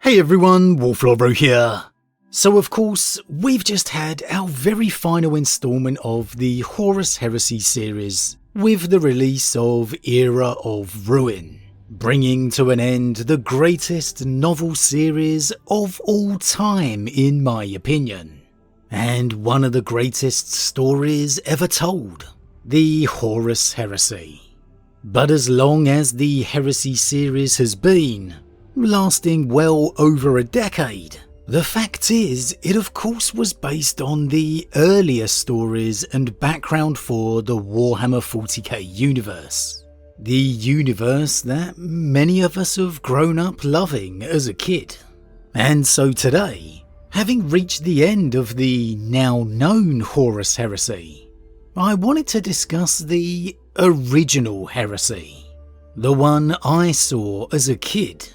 Hey everyone, Wolf Lord Rho here. So of course, we've just had our very final instalment of the Horus Heresy series with the release of Era of Ruin, bringing to an end the greatest novel series of all time in my opinion, and one of the greatest stories ever told, the Horus Heresy. But as long as the Heresy series has been, lasting well over a decade, the fact is, it of course was based on the earlier stories and background for the Warhammer 40k universe. The universe that many of us have grown up loving as a kid. And so today, having reached the end of the now known Horus Heresy, I wanted to discuss the original Heresy. The one I saw as a kid.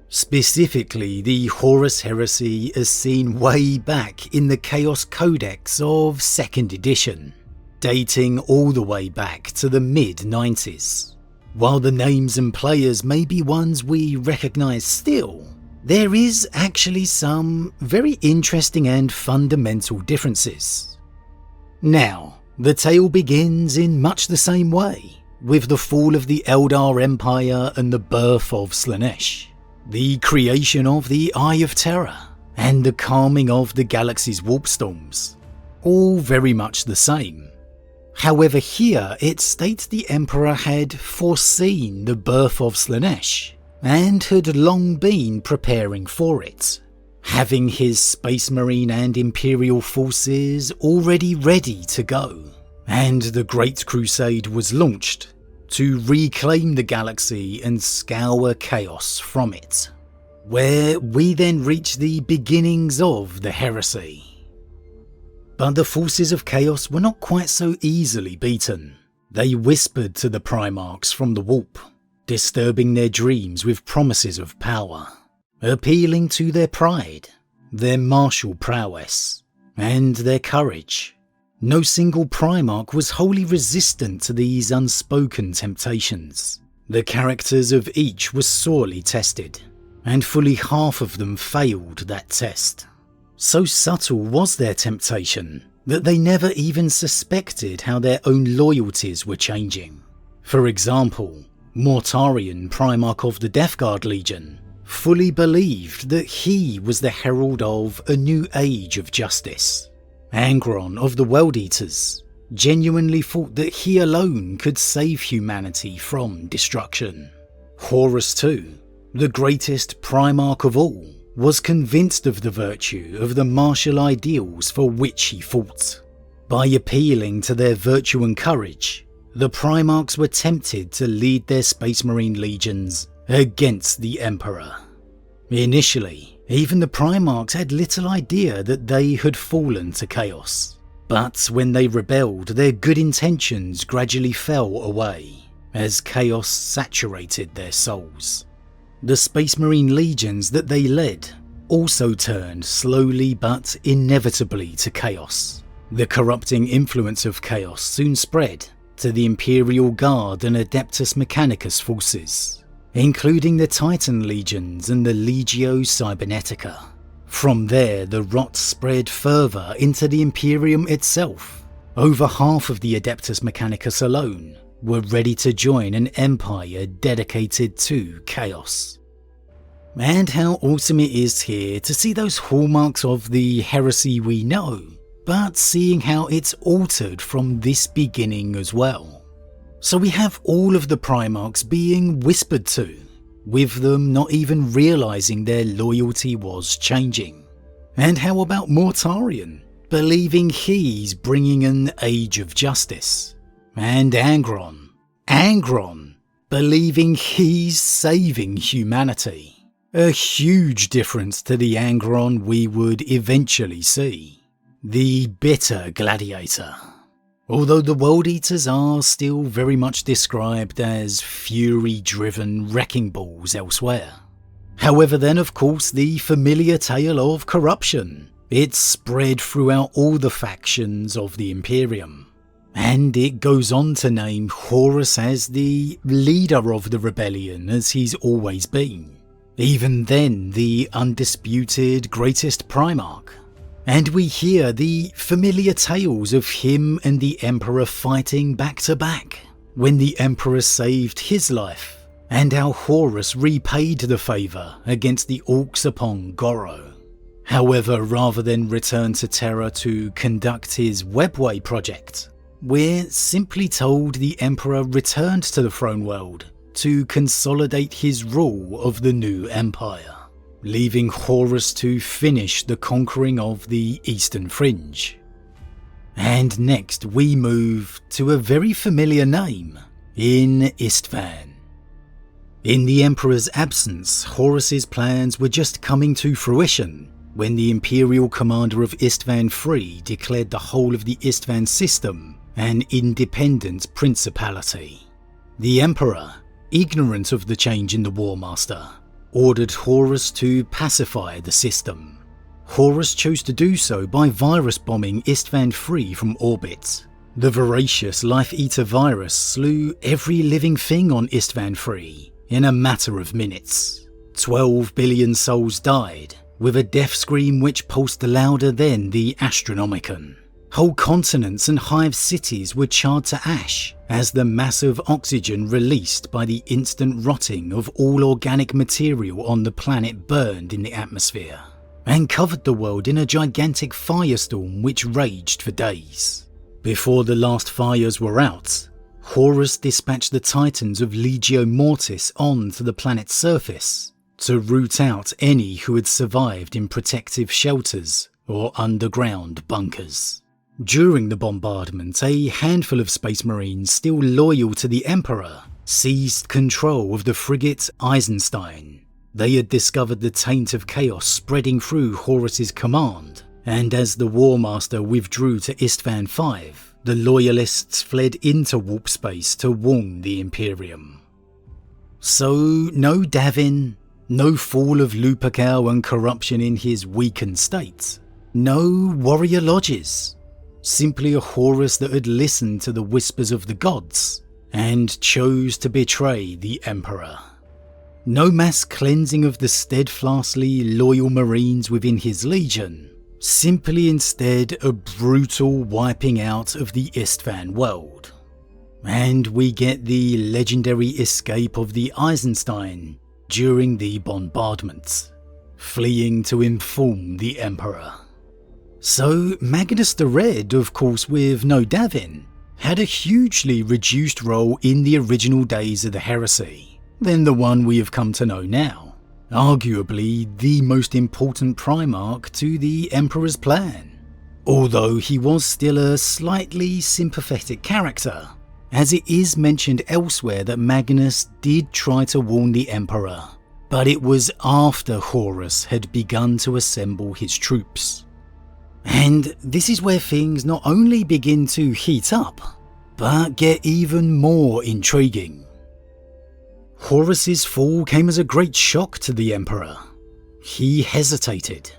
Specifically, the Horus Heresy as seen way back in the Chaos Codex of 2nd edition, dating all the way back to the mid-90s. While the names and players may be ones we recognise still, there is actually some very interesting and fundamental differences. Now, the tale begins in much the same way, with the fall of the Eldar Empire and the birth of Slaanesh. The creation of the Eye of Terror, and the calming of the galaxy's warp storms, all very much the same. However, here it states the Emperor had foreseen the birth of Slaanesh, and had long been preparing for it, having his Space Marine and Imperial forces already ready to go, and the Great Crusade was launched to reclaim the galaxy and scour chaos from it, where we then reach the beginnings of the heresy. But the forces of chaos were not quite so easily beaten. They whispered to the Primarchs from the warp, disturbing their dreams with promises of power, appealing to their pride, their martial prowess, and their courage. No single Primarch was wholly resistant to these unspoken temptations. The characters of each were sorely tested, and fully half of them failed that test. So subtle was their temptation that they never even suspected how their own loyalties were changing. For example, Mortarion, Primarch of the Death Guard Legion, fully believed that he was the herald of a new age of justice. Angron of the World Eaters genuinely thought that he alone could save humanity from destruction. Horus too, the greatest Primarch of all, was convinced of the virtue of the martial ideals for which he fought. By appealing to their virtue and courage, the Primarchs were tempted to lead their Space Marine legions against the Emperor. Initially, even the Primarchs had little idea that they had fallen to chaos, but when they rebelled, their good intentions gradually fell away, as chaos saturated their souls. The Space Marine legions that they led also turned slowly but inevitably to chaos. The corrupting influence of chaos soon spread to the Imperial Guard and Adeptus Mechanicus forces, including the Titan legions and the Legio Cybernetica. From there, the rot spread further into the Imperium itself. Over half of the Adeptus Mechanicus alone were ready to join an empire dedicated to chaos. And how awesome it is here to see those hallmarks of the heresy we know, but seeing how it's altered from this beginning as well. So we have all of the Primarchs being whispered to, with them not even realising their loyalty was changing. And how about Mortarion, believing he's bringing an age of justice? And Angron, believing he's saving humanity. A huge difference to the Angron we would eventually see. The bitter gladiator. Although the World Eaters are still very much described as fury-driven wrecking balls elsewhere. However then, of course, the familiar tale of corruption. It's spread throughout all the factions of the Imperium. And it goes on to name Horus as the leader of the rebellion, as he's always been. even then the undisputed greatest Primarch. And we hear the familiar tales of him and the Emperor fighting back to back, when the Emperor saved his life, and how Horus repaid the favour against the Orcs upon Goro. However, rather than return to Terra to conduct his Webway project, we're simply told the Emperor returned to the Throne World to consolidate his rule of the new Empire, leaving Horus to finish the conquering of the Eastern Fringe. And next we move to a very familiar name in Istvan. In the Emperor's absence, Horus's plans were just coming to fruition when the Imperial Commander of Istvan III declared the whole of the Istvan system an independent principality. The Emperor, ignorant of the change in the War Master, ordered Horus to pacify the system. Horus chose to do so by virus bombing Istvan III from orbit. The voracious Life-Eater virus slew every living thing on Istvan III in a matter of minutes. 12 billion souls died, with a death scream which pulsed louder than the Astronomicon. Whole continents and hive cities were charred to ash as the massive oxygen released by the instant rotting of all organic material on the planet burned in the atmosphere, and covered the world in a gigantic firestorm which raged for days. Before the last fires were out, Horus dispatched the Titans of Legio Mortis onto the planet's surface to root out any who had survived in protective shelters or underground bunkers. During the bombardment, a handful of Space Marines still loyal to the Emperor seized control of the frigate Eisenstein. They had discovered the taint of chaos spreading through Horus's command, and as the War Master withdrew to Istvan V, the Loyalists fled into warp space to warn the Imperium. So no Davin, no fall of Lupercal and corruption in his weakened state, no warrior lodges. Simply a Horus that had listened to the whispers of the gods and chose to betray the Emperor. No mass cleansing of the steadfastly loyal Marines within his legion, simply instead a brutal wiping out of the Istvan world. And we get the legendary escape of the Eisenstein during the bombardment, fleeing to inform the Emperor. So Magnus the Red, of course with no Davin, had a hugely reduced role in the original days of the Heresy than the one we have come to know now, arguably the most important Primarch to the Emperor's plan, although he was still a slightly sympathetic character, as it is mentioned elsewhere that Magnus did try to warn the Emperor, but it was after Horus had begun to assemble his troops. And this is where things not only begin to heat up, but get even more intriguing. Horus's fall came as a great shock to the Emperor. He hesitated,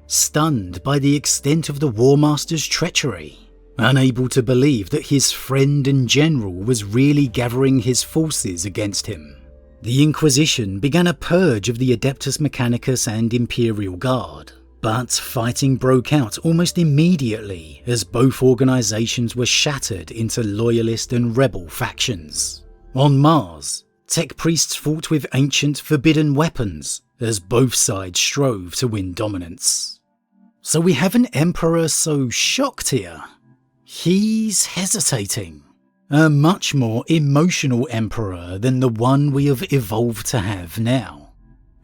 stunned by the extent of the War Master's treachery, unable to believe that his friend and general was really gathering his forces against him. The Inquisition began a purge of the Adeptus Mechanicus and Imperial Guard, but fighting broke out almost immediately as both organisations were shattered into loyalist and rebel factions. On Mars, Tech Priests fought with ancient forbidden weapons as both sides strove to win dominance. So we have an Emperor so shocked here. He's hesitating. A much more emotional Emperor than the one we have evolved to have now.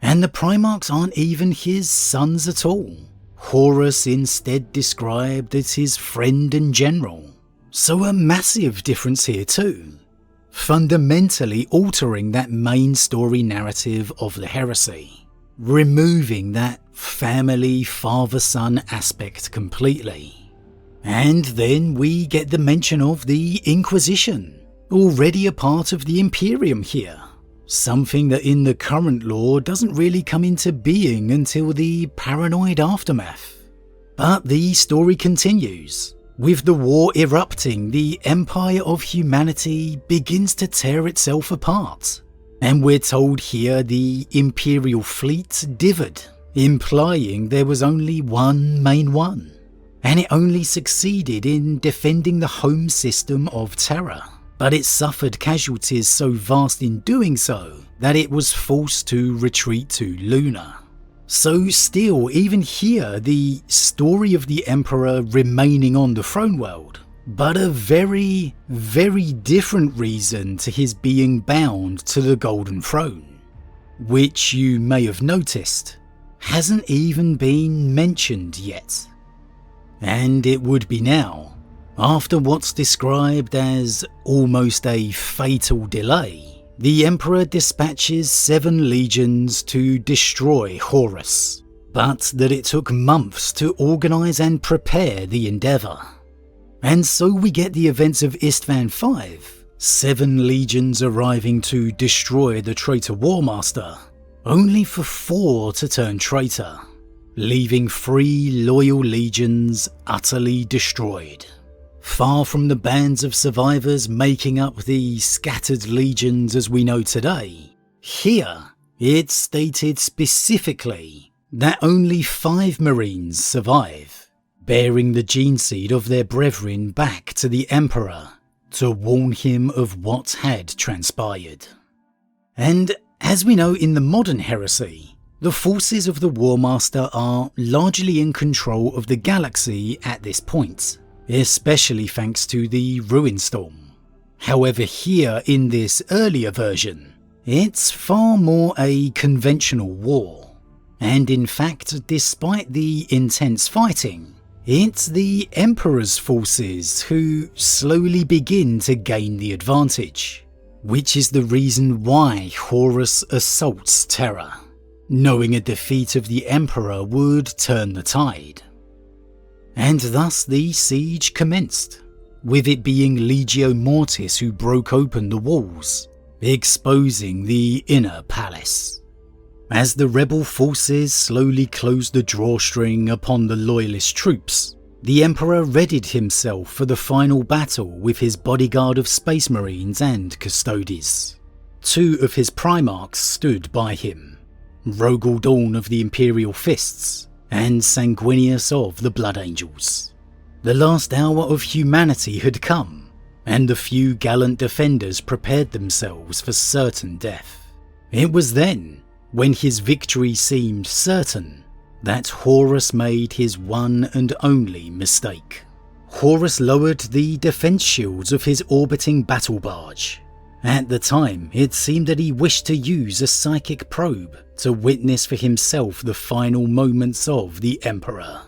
And the Primarchs aren't even his sons at all. Horus instead described as his friend and general. So a massive difference here too. Fundamentally altering that main story narrative of the Heresy. Removing that family father-son aspect completely. And then we get the mention of the Inquisition, already a part of the Imperium here. Something that in the current lore doesn't really come into being until the Paranoid Aftermath. But the story continues. With the war erupting, the Empire of Humanity begins to tear itself apart. And we're told here the Imperial fleet differed, implying there was only one main one, and it only succeeded in defending the home system of Terra, but it suffered casualties so vast in doing so that it was forced to retreat to Luna. So still, even here, the story of the Emperor remaining on the throne world, but a very, very different reason to his being bound to the Golden Throne, which you may have noticed hasn't even been mentioned yet. And it would be now, after what's described as almost a fatal delay. The Emperor dispatches 7 legions to destroy Horus, but that it took months to organise and prepare the endeavour. And so we get the events of Istvan V, 7 legions arriving to destroy the traitor Warmaster, only for 4 to turn traitor, leaving 3 loyal legions utterly destroyed. Far from the bands of survivors making up the scattered legions as we know today, here it's stated specifically that only 5 Marines survive, bearing the gene seed of their brethren back to the Emperor to warn him of what had transpired. And as we know in the modern heresy, the forces of the Warmaster are largely in control of the galaxy at this point, especially thanks to the Ruin Storm. However, here in this earlier version, it's far more a conventional war, and in fact, despite the intense fighting, it's the Emperor's forces who slowly begin to gain the advantage, which is the reason why Horus assaults Terra, knowing a defeat of the Emperor would turn the tide. And thus the siege commenced, with it being Legio Mortis who broke open the walls, exposing the inner palace. As the rebel forces slowly closed the drawstring upon the loyalist troops, the Emperor readied himself for the final battle with his bodyguard of Space Marines and Custodes. 2 of his Primarchs stood by him, Rogel Dawn of the Imperial Fists, and Sanguinius of the Blood Angels. The last hour of humanity had come, and the few gallant defenders prepared themselves for certain death. It was then, when his victory seemed certain, that Horus made his one and only mistake. Horus lowered the defense shields of his orbiting battle barge. At the time, it seemed that he wished to use a psychic probe to witness for himself the final moments of the Emperor.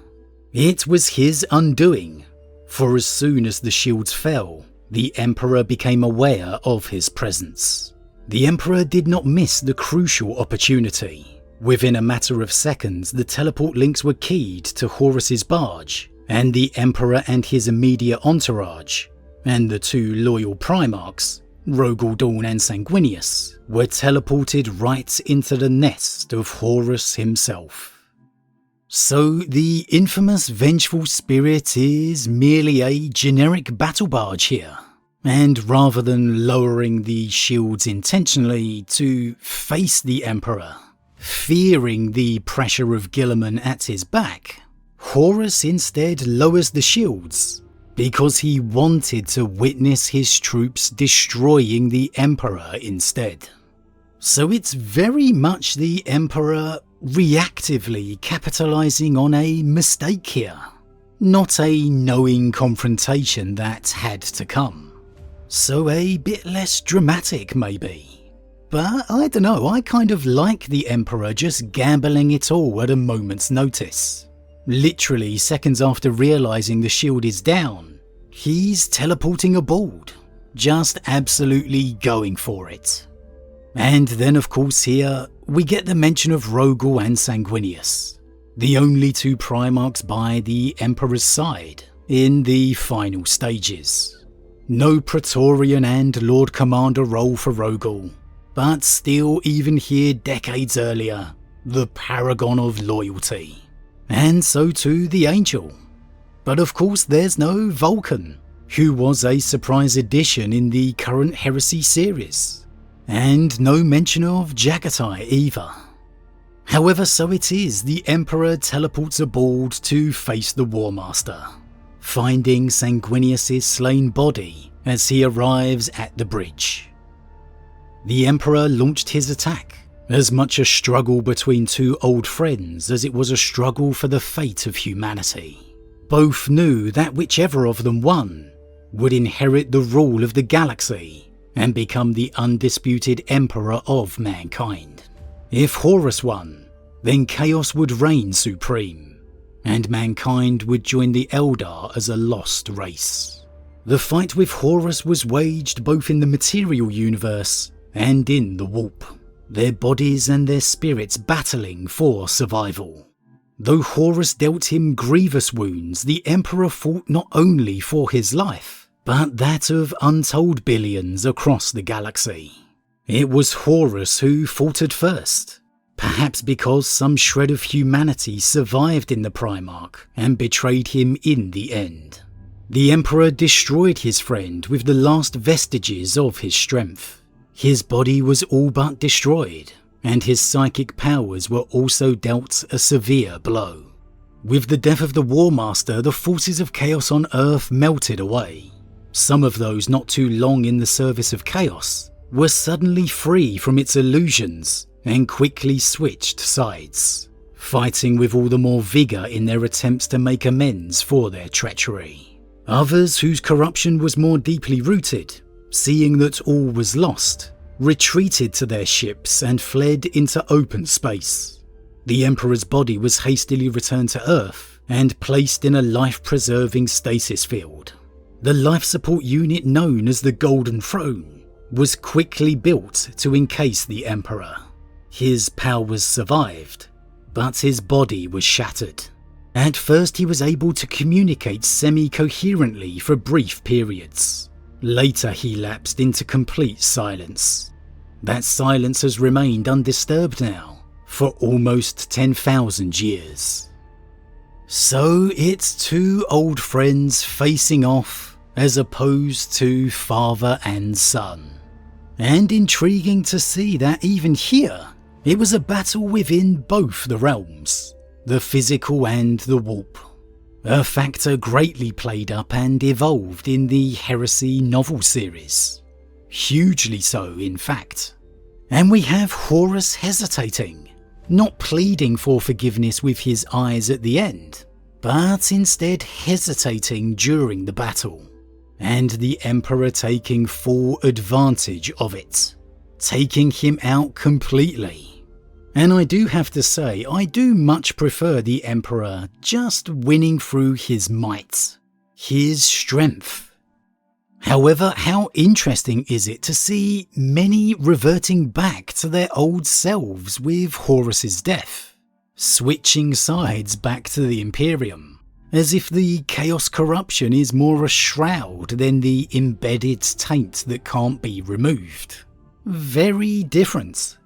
It was his undoing, for as soon as the shields fell, the Emperor became aware of his presence. The Emperor did not miss the crucial opportunity. Within a matter of seconds, the teleport links were keyed to Horus's barge, and the Emperor and his immediate entourage, and the 2 loyal Primarchs, Rogel Dawn and Sanguinius, were teleported right into the nest of Horus himself. So the infamous vengeful spirit is merely a generic battle barge here, and rather than lowering the shields intentionally to face the Emperor, fearing the pressure of Guilliman at his back, Horus instead lowers the shields, because he wanted to witness his troops destroying the Emperor instead. So it's very much the Emperor reactively capitalising on a mistake here, not a knowing confrontation that had to come. So a bit less dramatic maybe. But I don't know, I kind of like the Emperor just gambling it all at a moment's notice. Literally seconds after realising the shield is down, he's teleporting aboard, just absolutely going for it. And then of course here, we get the mention of Rogel and Sanguinius, the only 2 Primarchs by the Emperor's side in the final stages. No Praetorian and Lord Commander role for Rogel, but still even here decades earlier, the paragon of loyalty. And so too the Angel. But of course there's no Vulcan, who was a surprise addition in the current Heresy series. And no mention of Jagatai either. However, so it is, the Emperor teleports aboard to face the War Master, finding Sanguinius' slain body as he arrives at the bridge. The Emperor launched his attack, as much a struggle between two old friends as it was a struggle for the fate of humanity. Both knew that whichever of them won would inherit the rule of the galaxy and become the undisputed Emperor of mankind. If Horus won, then chaos would reign supreme, and mankind would join the Eldar as a lost race. The fight with Horus was waged both in the material universe and in the warp, their bodies and their spirits battling for survival. Though Horus dealt him grievous wounds, the Emperor fought not only for his life, but that of untold billions across the galaxy. It was Horus who faltered first, perhaps because some shred of humanity survived in the Primarch and betrayed him in the end. The Emperor destroyed his friend with the last vestiges of his strength. His body was all but destroyed, and his psychic powers were also dealt a severe blow. With the death of the War Master, the forces of chaos on Earth melted away. Some of those not too long in the service of chaos were suddenly free from its illusions and quickly switched sides, fighting with all the more vigour in their attempts to make amends for their treachery. Others, whose corruption was more deeply rooted, seeing that all was lost, retreated to their ships and fled into open space. The Emperor's body was hastily returned to Earth and placed in a life-preserving stasis field. The life support unit known as the Golden Throne was quickly built to encase the Emperor. His powers survived, but his body was shattered. At first he was able to communicate semi-coherently for brief periods. Later he lapsed into complete silence. That silence has remained undisturbed now for almost 10,000 years. So it's two old friends facing off as opposed to father and son. And intriguing to see that even here, it was a battle within both the realms, the physical and the warp. A factor greatly played up and evolved in the Heresy novel series. Hugely so, in fact. And we have Horus hesitating, not pleading for forgiveness with his eyes at the end, but instead hesitating during the battle, and the Emperor taking full advantage of it, taking him out completely. And I do have to say, I do much prefer the Emperor just winning through his might, his strength. However, how interesting is it to see many reverting back to their old selves with Horus's death, switching sides back to the Imperium, as if the chaos corruption is more a shroud than the embedded taint that can't be removed. Very different.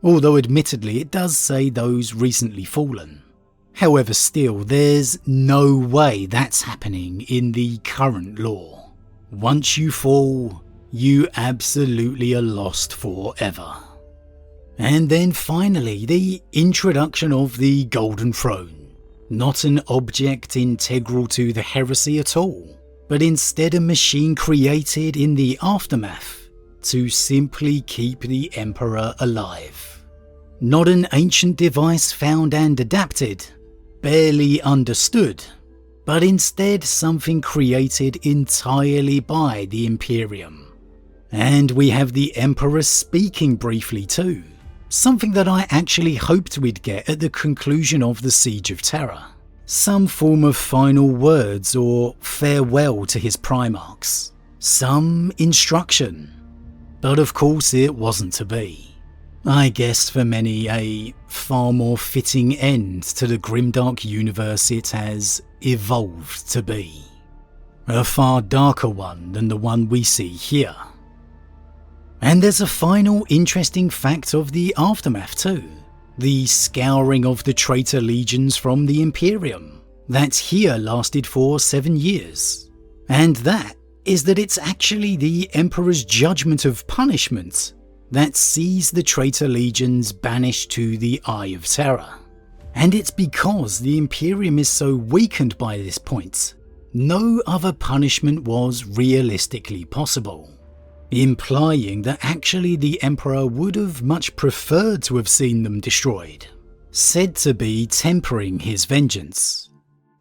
Although admittedly it does say those recently fallen. However, still, there's no way that's happening in the current lore. Once you fall, you absolutely are lost forever. And then finally, the introduction of the Golden Throne. Not an object integral to the heresy at all, but instead a machine created in the aftermath to simply keep the Emperor alive. Not an ancient device found and adapted, barely understood, but instead something created entirely by the Imperium. And we have the Emperor speaking briefly too, something that I actually hoped we'd get at the conclusion of the Siege of Terror. Some form of final words or farewell to his Primarchs, some instruction. But of course it wasn't to be. I guess for many a far more fitting end to the grimdark universe it has evolved to be. A far darker one than the one we see here. And there's a final interesting fact of the aftermath too. The scouring of the traitor legions from the Imperium. That here lasted for 7 years. And that is that it's actually the Emperor's judgment of punishment that sees the traitor legions banished to the Eye of Terror. And it's because the Imperium is so weakened by this point, no other punishment was realistically possible, implying that actually the Emperor would have much preferred to have seen them destroyed, said to be tempering his vengeance.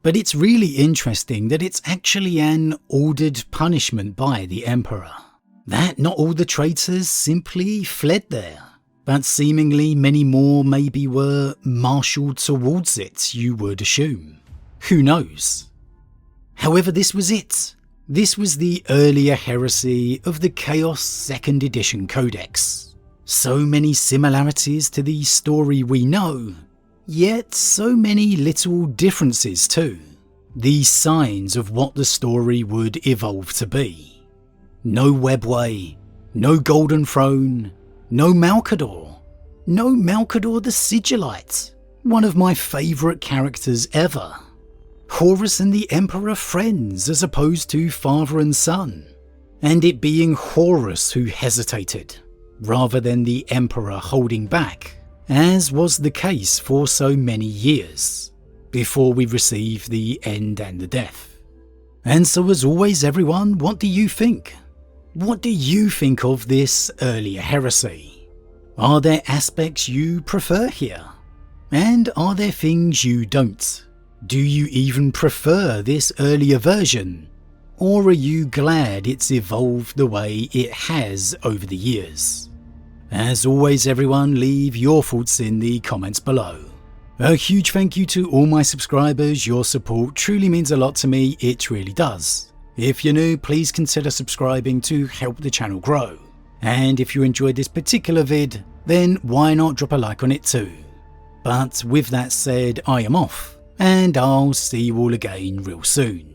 But it's really interesting that it's actually an ordered punishment by the Emperor, that not all the traitors simply fled there, but seemingly many more maybe were marshalled towards it, you would assume. Who knows? However, this was it. This was the earlier heresy of the Chaos 2nd Edition Codex. So many similarities to the story we know, yet so many little differences too. These signs of what the story would evolve to be. No Webway, no Golden Throne, no Malkador. No Malkador the Sigillite, one of my favourite characters ever. Horus and the Emperor friends as opposed to father and son, and it being Horus who hesitated, rather than the Emperor holding back, as was the case for so many years, before we received the end and the death. And so as always everyone, what do you think? What do you think of this earlier heresy? Are there aspects you prefer here? And are there things you don't? Do you even prefer this earlier version? Or are you glad it's evolved the way it has over the years? As always everyone, leave your thoughts in the comments below. A huge thank you to all my subscribers, your support truly means a lot to me, it really does. If you're new, please consider subscribing to help the channel grow. And if you enjoyed this particular vid, then why not drop a like on it too. But with that said, I am off, and I'll see you all again real soon.